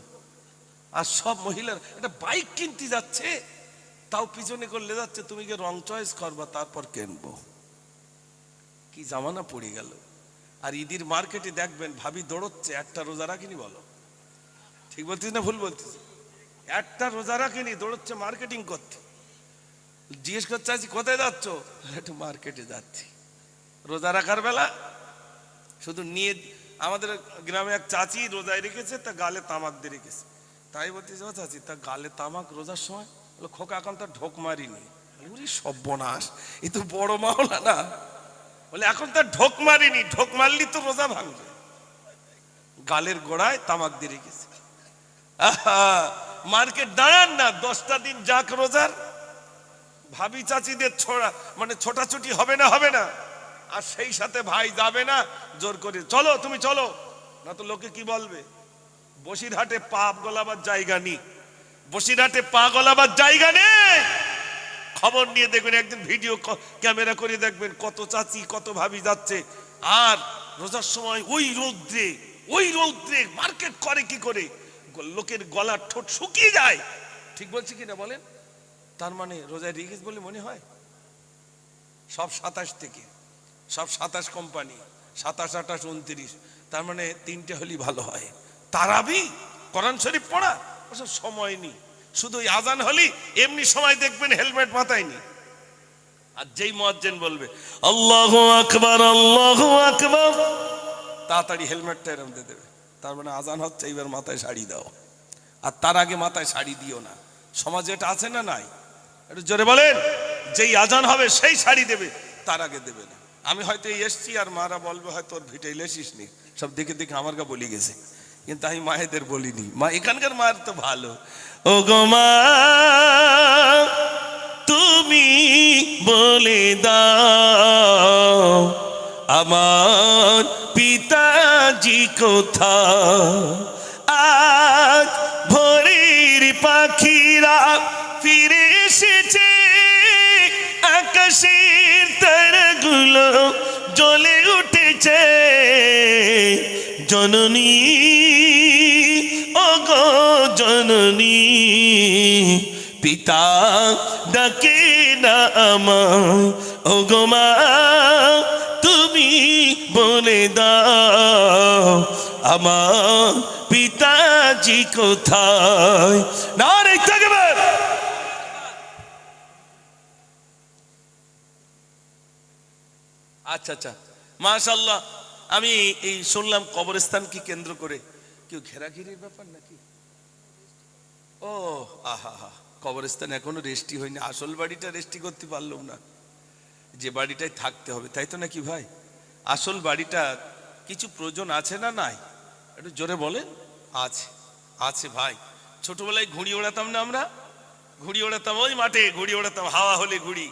আর সব মহিলার একটা বাইক কিনতে যাচ্ছে, তাও পিছনে করলে যাচ্ছে, তুমি কি রং চয়েস করবা তারপর কিনবো। কি জামানা পড়ে গেল। আর ঈদের মার্কেটে দেখবেন ভাবি দৌড়চ্ছে, একটা রোজা রাখিনি বলো, ঠিক বলছিস না ভুল বলছিস? একটা রোজা রাখিনি, দৌড়চ্ছে মার্কেটিং করতে। জিজ্ঞেস করতে চাইছি কোথায় যাচ্ছ? একটু মার্কেটে যাচ্ছি। রোজা রাখার বেলা শুধু নিয়ে, আমাদের গ্রামে এক চাচি রোজায় রেখেছে, তা গালে তামাক দিয়ে রেখেছে। তাই বলতেছে, ও চাচি তা গালে তামাক রোজার সময়? বলে খোকা এখন তার ঢোক মারিনি। সর্বনাশ, এ তো বড় মাওলা না। বলে এখন তার ঢোক মারিনি, ঢোক মারলি তো রোজা ভাঙবে। গালের গোড়ায় তামাক দিয়ে রেখেছে। মার্কেট দাঁড়ান না, 10টা দিন যাক রোজার। ভাবি চাচিদের মানে ছোটাছুটি হবে না, হবে না। আর সেই সাথে ভাই যাবে না, জোর করে চলো তুমি চলো, না তো লোকে কি বলবে। বসিরহাটে পা গলাবার জায়গা নেই, বসিরহাটে পা গলাবার জায়গা নেই। খবর নিয়ে দেখবেন, একদিন ভিডিও ক্যামেরা করে দেখবেন, কত চাচি কত ভাবি যাচ্ছে। আর রোজার সময় ওই রৌদ্রে মার্কেট করে কি করে, লোকের গলার ঠোঁট শুকিয়ে যায়। ঠিক বলছি কিনা বলেন? তার মানে রোজায় রেখেছে বলে মনে হয়। সব 27 থেকে, সব 27 কোম্পানি, 27, 28, 29, তার মানে 3টে হলেই ভালো হয়। তারাবি কোরআন শরীফ পড়া ওসব সময় নেই, শুধু আজান হলি এমনি সময় দেখবেন হেলমেট মাথায় নি। আর যেই মুয়াজ্জিন বলবে আল্লাহু আকবার আল্লাহু আকবার, তাড়াতাড়ি হেলমেটটা এরম দিয়ে দেবে। তার মানে আজান হচ্ছে, এইবার মাথায় শাড়ি দাও। আর তার আগে মাথায় শাড়ি দিও না। সমাজে এটা আছে না নাই? একটু জোরে বলেন। যেই আজান হবে সেই শাড়ি দেবে, তার আগে দেবে না। আমি হয়তো এসছি আর মারা বলবে হয়তো তোর ভিটাইলে এসিস নি, সব দেখে দেখে আমার গা বলি গেছে, কিন্তু আমি মায়েদের বলিনি। মা এখানকার মায়ের তো ভালো। ও গো মা, তুমি বলে দাও আমার পিতা পিতাজি কোথায়? আজ ভোরের পাখিরা ফিরে এসেছে, আকাশের তারাগুলো জ্বলে উঠেছে। জননী ওগো জননী, পিতা ডাকে না আমায়, ওগো মা তুমি বলে দাও আমার পিতাজি কোথায়? নারে তাকবীর। আচ্ছা আচ্ছা, মাশাআল্লাহ। আমি এই শুনলাম কবরস্থানকে কেন্দ্র করে কেউ ঘেরাঘেরির ব্যাপার নাকি? ও আহা হা, কবরস্থান এখনো রেস্টি হয়নি। আসল বাড়িটা রেস্টি করতে পারলাম না, যে বাড়িটায় থাকতে হবে, তাই তো নাকি ভাই? আসল বাড়িটা কিছু প্রয়োজন আছে না নাই? একটু জোরে বলেন। আছে, আছে ভাই। ছোটবেলায় ঘুড়ি ওড়াতাম না আমরা? ঘুড়ি ওড়াতাম, ওই মাঠে ঘুড়ি ওড়াতাম। হাওয়া হলে ঘুড়ি,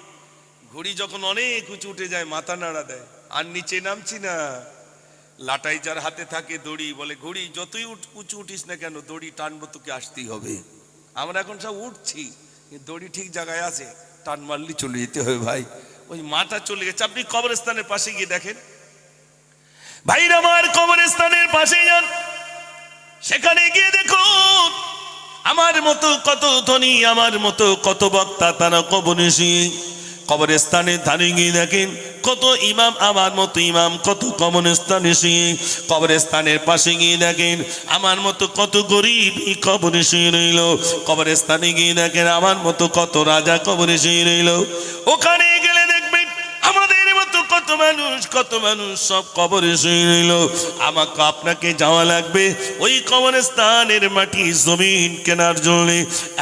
ঘুড়ি যখন অনেক উঁচু উঠে যায় মাথা নাড়া দেয়, আর নিচে নামছি না। লাটাই যার হাতে থাকে দড়ি, বলে ঘুড়ি যতই উঁচু উঠিস না কেন, দড়ি টানবো, তোকে আসতেই হবে। আমরা এখন সব উঠছি, দড়ি ঠিক জায়গায় আছে, টান মারলি চলে যেতে হবে ভাই। ওই মাটা চলে গেছে। আপনি কবরস্থানের পাশে গিয়ে দেখেন ভাইরা, আমার কবরস্থানের পাশে যান, সেখানে গিয়ে দেখুন আমার মতো কত ধনী, আমার মতো কত বক্তা, তারা কবরবাসী। কবরস্থানের ধারে গিয়ে দেখেন কত ইমাম, আমার মতো ইমাম কত কবরস্থানে শুয়ে। কবরস্থানের পাশে গিয়ে দেখেন আমার মতো কত গরিব কবরে শুয়ে রইল। কবরস্থানে গিয়ে দেখেন আমার মতো কত রাজা কবরে শুয়ে রইল। ওখানে গেলে দেখবেন আমাদের মতো কত মানুষ, কত মানুষ সব কবরে শুয়ে রইল। আমাকে আপনাকে যাওয়া লাগবে ওই কবরস্থানের মাটি জমিন কেনার জন্য।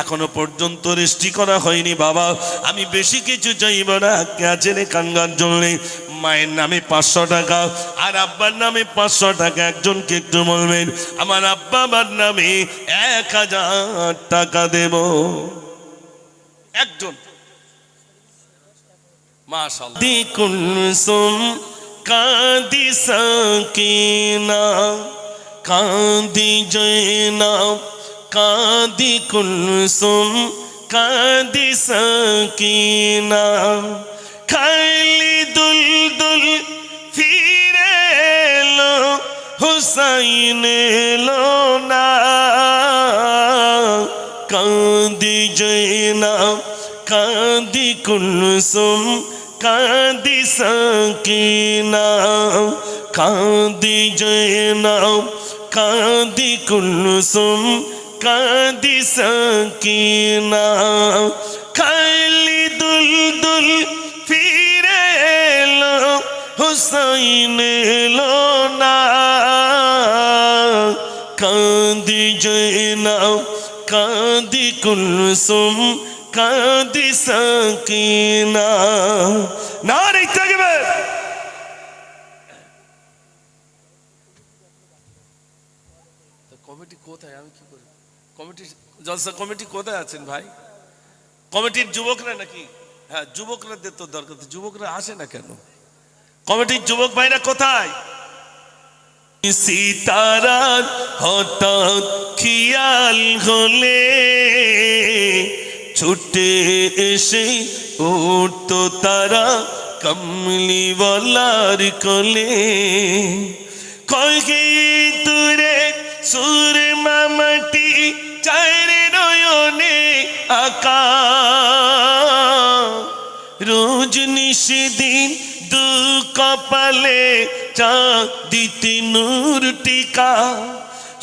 এখনো পর্যন্ত রেজিস্ট্রি করা হয়নি বাবা। আমি বেশি কিছু চাইব না, কাজের কাঙ্গার জন্য। মায়ের নামে 500 টাকা আর আব্বার নামে 500 টাকা। একজনকে একটু বলবেন আমার আব্বা আমার নামে 1000 টাকা দেব একজন। মাশাআল্লাহ। দি কুলসুম কাঁদি সাকিনা, কাঁদি জয়নাব, কাঁদি কুলসুম কাঁদি সাকিনা। খালি দুলদুল ফিরে এলো, হুসাইন এলো না। কাঁদি জয়নাব, কাঁদি কুলসুম কাঁদি সাকিনা। কাঁদি জয়নাব, কাঁদি কুলসুম কাঁদি সাকিনা। খালি দুলদুল ফিরে এলো, হুসাইন এলো না। কাঁদি জয়নাব, কাঁদি কুলসুম কাঁদি সাকিনা। নারে তাকবীর। কমিটি কোথায়? আমি কি করি? কমিটি, জলসা কমিটি কোথায় আছেন ভাই? কমিটির যুবকরা নাকি? হ্যাঁ, যুবকরাদের তো দরকার। যুবকরা আসে না কেন? কমিটির যুবক ভাইরা কোথায়? সিতারার হঠাৎ খেয়াল হলে ছুটে এসে উঠতো তারা কমলিওয়ালার কোলে। কয়ে তুরে সুরমা মাটি চার নয়নে আকা। রোজ নিশিদিন দু কপালে চাঁদিতে নূর টিকা।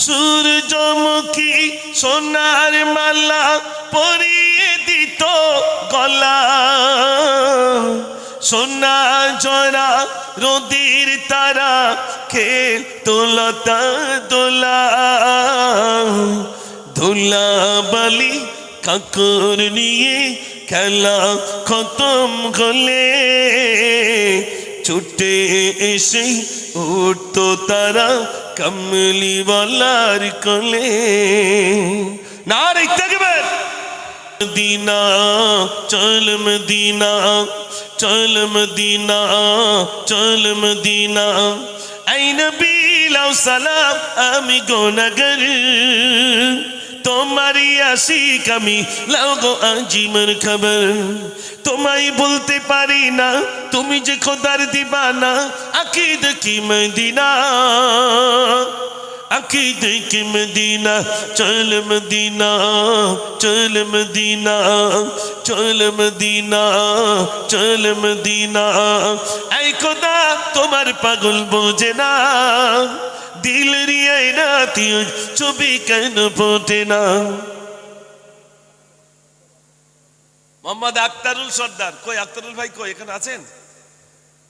সূর্যমুখী সোনার মালা পরিয়ে দিত গলা। সোনা জরা রোদের তারা খেলতো লতা দোলা। ধুলা বালি কাকর নিয়ে খেলা খতম হলে ছুটে এসে উঠতো তারা কমলিওয়ালার কোলে। নারে তাকবীর। মদিনা চল মদিনা, চল মদিনা, চল মদিনা। আই নবী দাও সালাম আমি গুনাহগার তোমারই আশিক আমি লাও গো আজিমের খবর তোমায় বলতে পারি না তুমি যে খোদার দিবানা আকিদ কি মদিনা আকিদ কি মদিনা চল মদিনা চল মদিনা চল মদিনা চল মদিনা এই খোদা তোমার পাগল বোঝে না দিল রিয়াই রাতি ছবি কেন ফোটে না মোহাম্মদ আক্তারুল সর্দার কই আক্তারুল ভাই কই এখানে আছেন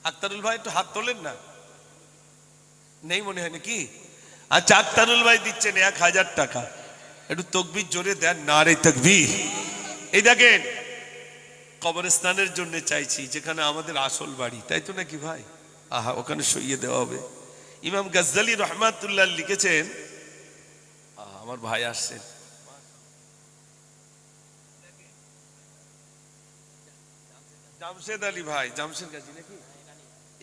আক্তারুল ভাই একটু হাত তোলেন না নেই মনে হয় নাকি আচ্ছা আক্তারুল ভাই দিচ্ছেন 1000 টাকা একটু তাকবীর জোরে দেন নারে তাকবীর এই দেখেন কবরস্থানের জন্য চাইছি যেখানে আমাদের আসল বাড়ি তাই তো নাকি ভাই আহা ওখানে সইয়ে দেওয়া হবে ইমাম গাজ্জালি রহমাতুল্লাহ লিখেছেন আমার ভাই আসছেন জামশেদ আলী ভাই জামশেদ গাজী নাকি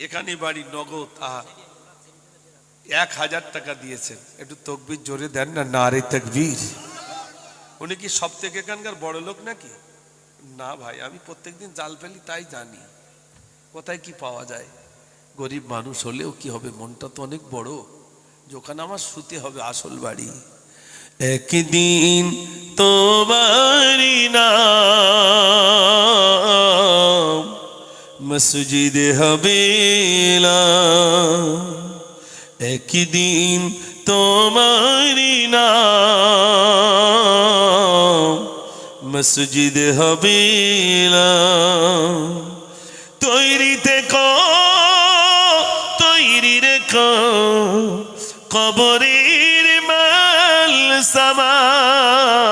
এখানে বাড়ি নগদ 1000 টাকা দিয়েছেন একটু তাকবীর জোরে দেন না নারে তাকবীর উনি কি সব থেকে এখানকার বড় লোক নাকি না ভাই আমি প্রত্যেকদিন জাল ফেলি তাই জানি কোথায় কি পাওয়া যায় গরিব মানুষ হলেও কি হবে মনটা তো অনেক বড় যখন আমার শুতে হবে আসল বাড়ি একদিন তোমারি নাম মসজিদে হবে একদিন তোমারি নাম মসজিদে হবে তৈরি থেকো তৈরি রেখো কবরের মাল সামান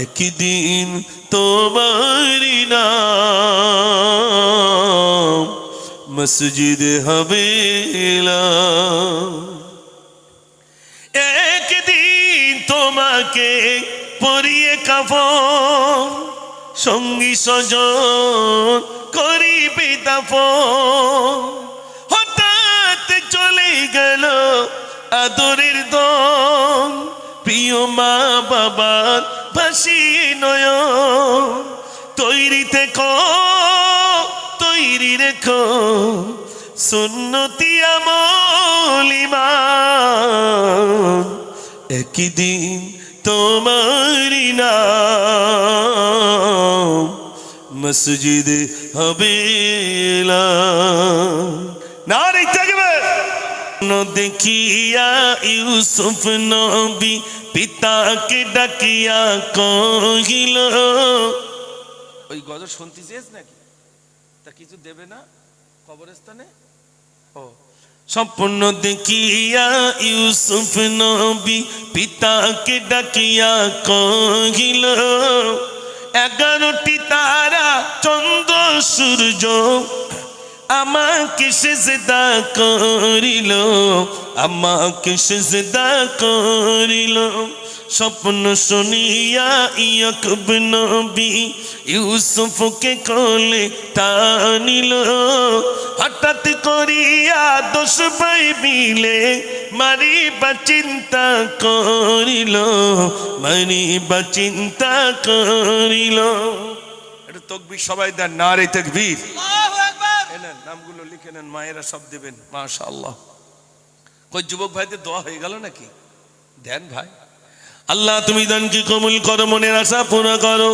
একদিন তোমারি নাম মসজিদে হবে একদিন তোমাকে পরিয়ে কাফন সঙ্গী সজন করিবে দাফন হঠাৎ চলে গেল আদরের দন প্রিয় মা বাবার ভাসিয়ে নয়ন তৈরি থেকো তৈরি রেখো সুন্নতি আমল ঈমান একদিন তোমারি নাম মসজিদে হবে নারে তাকবীর দেখিয়া ইউসুফ নবী পিতাকে ডাকিয়া কহিল ওই গজল শুনতে চেয়েছ নাকি তা কিছু দেবে না কবরস্থানে ও সম্পূর্ণ দেখিয়া ইউসুফ নবী পিতাকে ডাকিয়া কহিল 11টি তারা চন্দ্র সূর্য আমাকে সিজদা করিল আমাকে সিজদা করিল স্বপ্ন শুনিয়া ইয়াকুব নবী ইউসুফকে কোলে টানিল হঠাৎ করিয়া 10 ভাই মিলে মারিবা চিন্তা করিল মারিবা চিন্তা করিল একটু তাকবীর সবাই দেন নারে তাকবীর আল্লাহু আকবার এনেন নামগুলো লিখে নেন মায়েরা সব দেবেন মাশাআল্লাহ কই যুবক ভাইদের দোয়া হয়ে গেল নাকি দেন ভাই আল্লাহ তুমি দানকে কবুল করো মনের আশা পুরো করো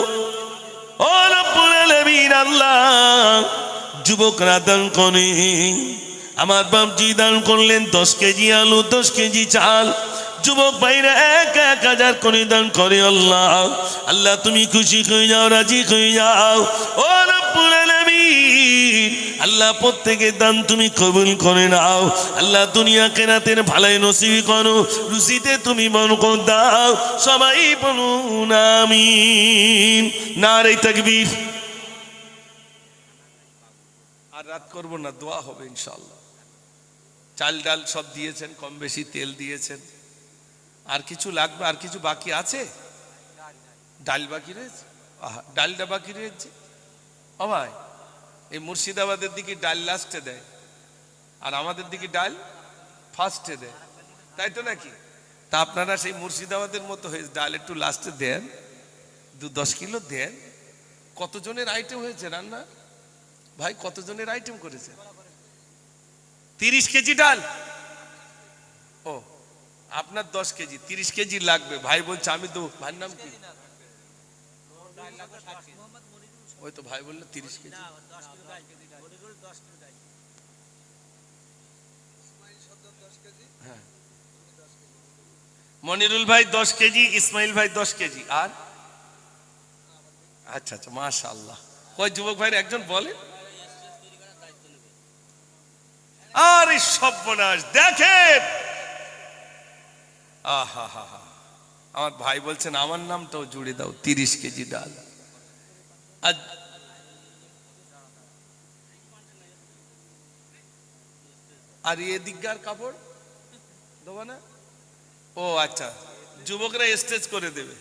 ও রব্বুল আলামিন আল্লাহ যুবকরা দান করে আমার বাপজি দান করলেন 10 কেজি আলু 10 কেজি চাল যুবক ভাইরা 1000 করে দান করে আল্লাহ আল্লাহ তুমি খুশি হয়ে যাও রাজি হয়ে যাও ও রব্বুল আলামিন আল্লাহ প্রত্যেকের দান তুমি কবুল করে নাও আল্লাহ দুনিয়া কেরাতের ভালাই নসিব করো রুজিতে তুমি বরকত দাও সবাই বলুন আমিন নারে তাকবীর আর রাত করব না দোয়া হবে ইনশাআল্লাহ চাল ডাল সব দিয়েছেন কম বেশি তেল দিয়েছেন আর কিছু লাগবে আর কিছু বাকি আছে ডাল বাকি রয়েছে ডালটা বাকি রয়েছে ও ভাই এই মুর্শিদাবাদের দিকে ডাল লাস্টে দেয় আর আমাদের দিকে ডাল ফার্স্টে দেয়, তাই তো নাকি? তা আপনারা সেই মুর্শিদাবাদের মতো হয়ে ডাল একটু লাস্টে দেন, 10 কিলো দেন। কতজনের আইটেম হয়েছে রান্না ভাই? কতজনের আইটেম করেছে? 30 কেজি ডাল। ও, আপনার 10 কেজি, 30 কেজি লাগবে। ভাই বলছে আমি তো, ভাইয়ের নাম কি? ওই তো ভাই বললো 30 কেজি। হ্যাঁ, মনিরুল ভাই 10 কেজি, ইসমাইল ভাই 10 কেজি। আর আচ্ছা আচ্ছা, মাশাআল্লাহ। কয় যুবক ভাইয়ের একজন বলে। আরে সর্বনাশ, দেখেন। আহা হা হা, আমার ভাই বলছেন আমার নামটাও জুড়ে দাও, 30 কেজি ডাল। আর এদিককার কাপড় দেবো না? ও আচ্ছা, যুবকরা স্টেজ করে দেবে।